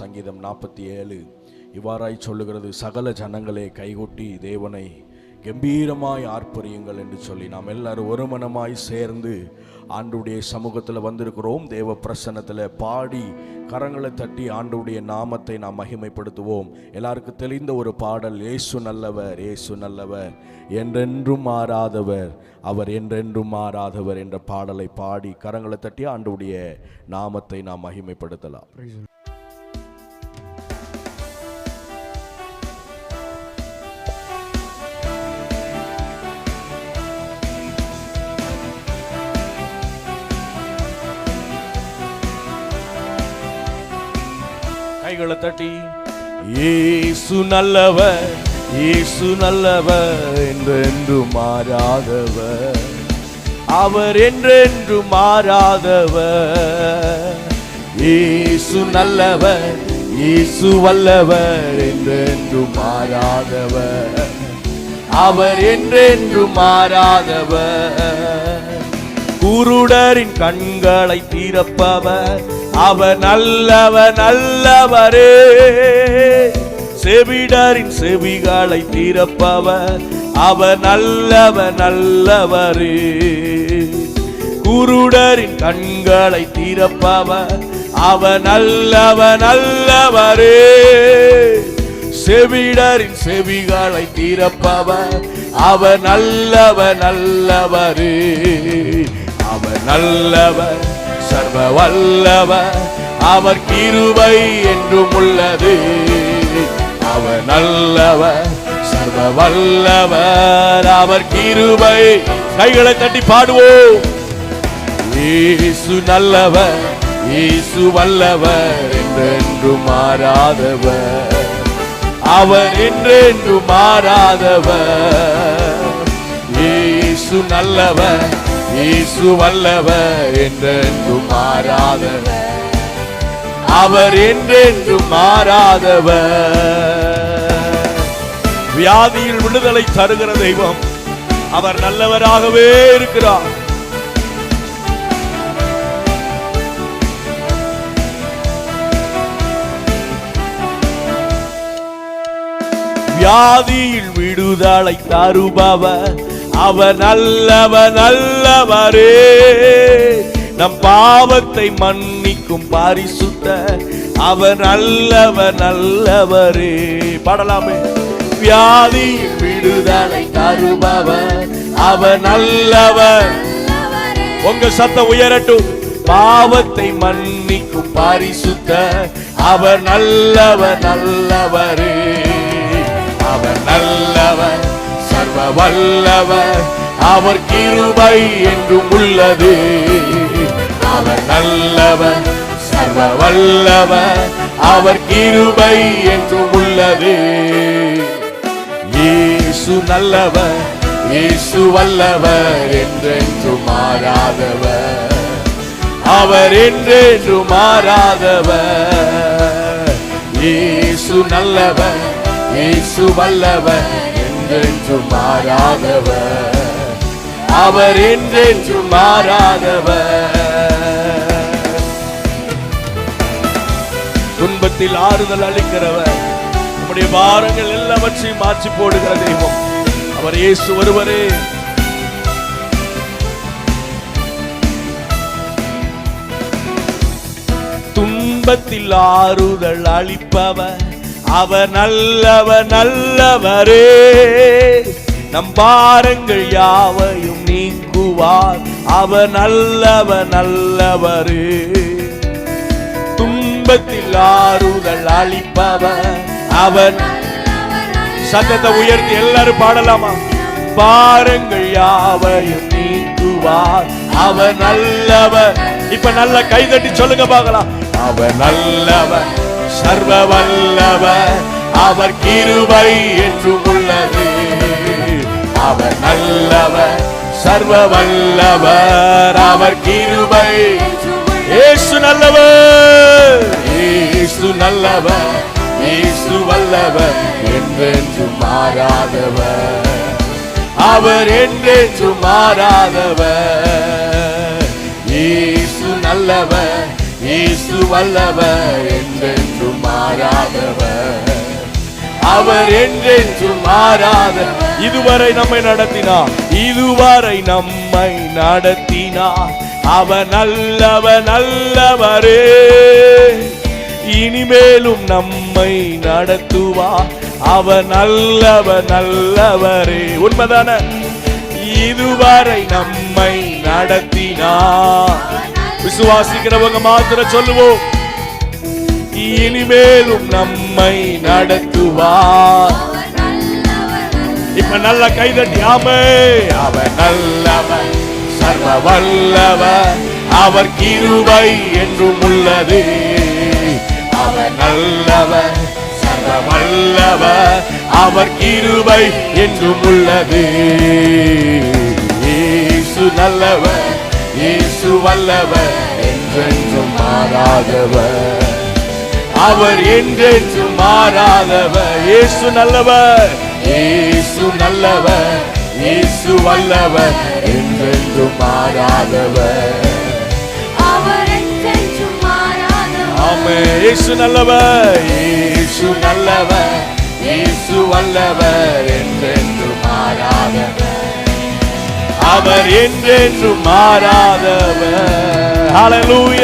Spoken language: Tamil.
சங்கீதம் 47 இவ்வாறாய் சொல்லுகிறது, சகல ஜனங்களே கைகொட்டி தேவனை கம்பீரமாய் ஆர்ப்பரியுங்கள் என்று சொல்லி நாம் எல்லாரும் ஒரு மனமாய் சேர்ந்து ஆண்டுடைய சமூகத்தில் வந்திருக்கிறோம். தேவ பிரசன்னத்தில் பாடி கரங்களை தட்டி ஆண்டுடைய நாமத்தை நாம் மகிமைப்படுத்துவோம். எல்லாருக்கும் தெளிந்த ஒரு பாடல், இயேசு நல்லவர், இயேசு நல்லவர், என்றென்றும் மாறாதவர், அவர் என்றென்றும் மாறாதவர் என்ற பாடலை பாடி கரங்களை தட்டி ஆண்டுடைய நாமத்தை நாம் மகிமைப்படுத்தலாம். கைகளை தட்டி, இயேசு நல்லவர், இயேசு நல்லவர், என்றென்றும் மாறாதவர், அவர் என்றென்றும் மாறாதவர். இயேசு நல்லவர், இயேசு வல்லவர், என்றென்றும் மாறாதவர், அவர் என்றென்றும் மாறாதவர். குருடரின் கண்களை திறப்பவர், அவர் நல்லவர் நல்லவரே. செவிடரின் செவிகளை திறப்பவர், அவர் நல்லவர் நல்லவரே. குருடரின் கண்களை திறப்பவர், அவர் நல்லவர் நல்லவரே. செவிடரின் செவிகளை திறப்பவர், அவர் நல்லவர் நல்லவரே. அவர் நல்லவர், சர்வ வல்லவர், அவர் கிருபை என்றும் உள்ளது. அவர் நல்லவர், சர்வ வல்லவர், அவர் கிருபை. கைகளை தட்டி பாடுவோம். இயேசு நல்லவர், இயேசு வல்லவர், என்றென்றும் மாறாதவர், அவர் என்றென்றும் மாறாதவர். இயேசு நல்லவர், இயேசு வல்லவர், என்றென்றும் மாறாதவர், அவர் என்றென்றும் மாறாதவர். வியாதியில் விடுதலை தருகிற தெய்வம், அவர் நல்லவராகவே இருக்கிறார். வியாதியில் விடுதலை தருபவர், அவர் நல்லவர் நல்லவரே. நம் பாவத்தை மன்னிக்கும் பரிசுத்தர், அவர் நல்லவர் நல்லவரே. பாடலாமே. வியாதியில் விடுதலை தருபவர், அவர் நல்லவர். உங்க சத்தம் உயரட்டும். பாவத்தை மன்னிக்கும் பரிசுத்தர், அவர் நல்லவர் நல்லவரே. அவர் நல்லவர், சர்வ வல்லவர், அவர் கிருபை என்றும் உள்ளது. அவர் நல்லவர், சர்வ வல்லவர், அவர் கிருபை என்றும் உள்ளது. இயேசு நல்லவர், இயேசு வல்லவர், என்றென்றும் மாறாதவர், அவர் என்றென்றும் மாறாதவர். இயேசு நல்லவர், இயேசு வல்லவர், என்றென்றும் மாறாதவர், அவர் என்றென்றும் மாறாதவர். துன்பத்தில் ஆறுதல் அளிக்கிறவர், நம்முடைய பாரங்கள் எல்லாவற்றையும் மாற்றி போடுகிற தெய்வம், அவர் இயேசு ஒருவரே. துன்பத்தில் ஆறுதல் அளிப்பவர், அவர் நல்லவர் நல்லவரே. நம் பாரங்கள் யாவையும் நீக்குவார், அவர் நல்லவர் நல்லவரே. துன்பத்தில் ஆறுதல் அளிப்பவர், அவர். சத்தத்தை உயர்த்தி எல்லாரும் பாடலாமா? பாரங்கள் யாவையும் நீக்குவார், அவர் நல்லவர். இப்ப நல்ல கைதட்டி சொல்லுங்க பார்க்கலாம். அவர் நல்லவர், சர்வ வல்லவர், அவர் கிருபை என்றும் உள்ளது. அவர் நல்லவர், சர்வ வல்லவர், அவர் கிருபை. இயேசு நல்லவர், இயேசு நல்லவர், இயேசு வல்லவர், என்றென்றும் மாறாதவர், அவர் என்றென்றும் மாறாதவர். இயேசு நல்லவர், இயேசு வல்லவர், என்றென்றும் மாறாதவர், அவர் என்றென்றும் மாறாதவர். இதுவரை நம்மை நடத்தினார், இதுவரை நம்மை நடத்தினார். அவர் நல்லவர், நல்லவரே, இனிமேலும் நம்மை நடத்துவார். அவர் நல்லவர், நல்லவரே. உண்மைதான? இதுவரை நம்மை நடத்தினார். விசுவாசிக்கிறவங்க மாத்திரம் சொல்லுவோம், இனிமேலும் நம்மை நடத்துவார். இப்ப நல்ல கைதட்டி ஆமே. அவர் நல்லவர், சர்வ வல்லவர், அவர் கிருபை என்றும் உள்ளது. அவர் நல்லவர், சர்வ வல்லவர், அவர் கிருபை என்றும் உள்ளது. இயேசு நல்லவர், இயேசு வல்லவர், என்றென்றும் மாறாதவர், அவர் என்றென்றும் மாறாதவர். இயேசு நல்லவர், இயேசு நல்லவர், இயேசு வல்லவர், என்றென்றும் மாறாதவர், அவர் என்றென்றும் மாறாதவர். ஆமென். இயேசு நல்லவர், இயேசு நல்லவர், இயேசு வல்லவர், என்றென்றும் மாறாதவர், அவர் என்றென்றும் மாறாதவர். ஹல்லேலூயா.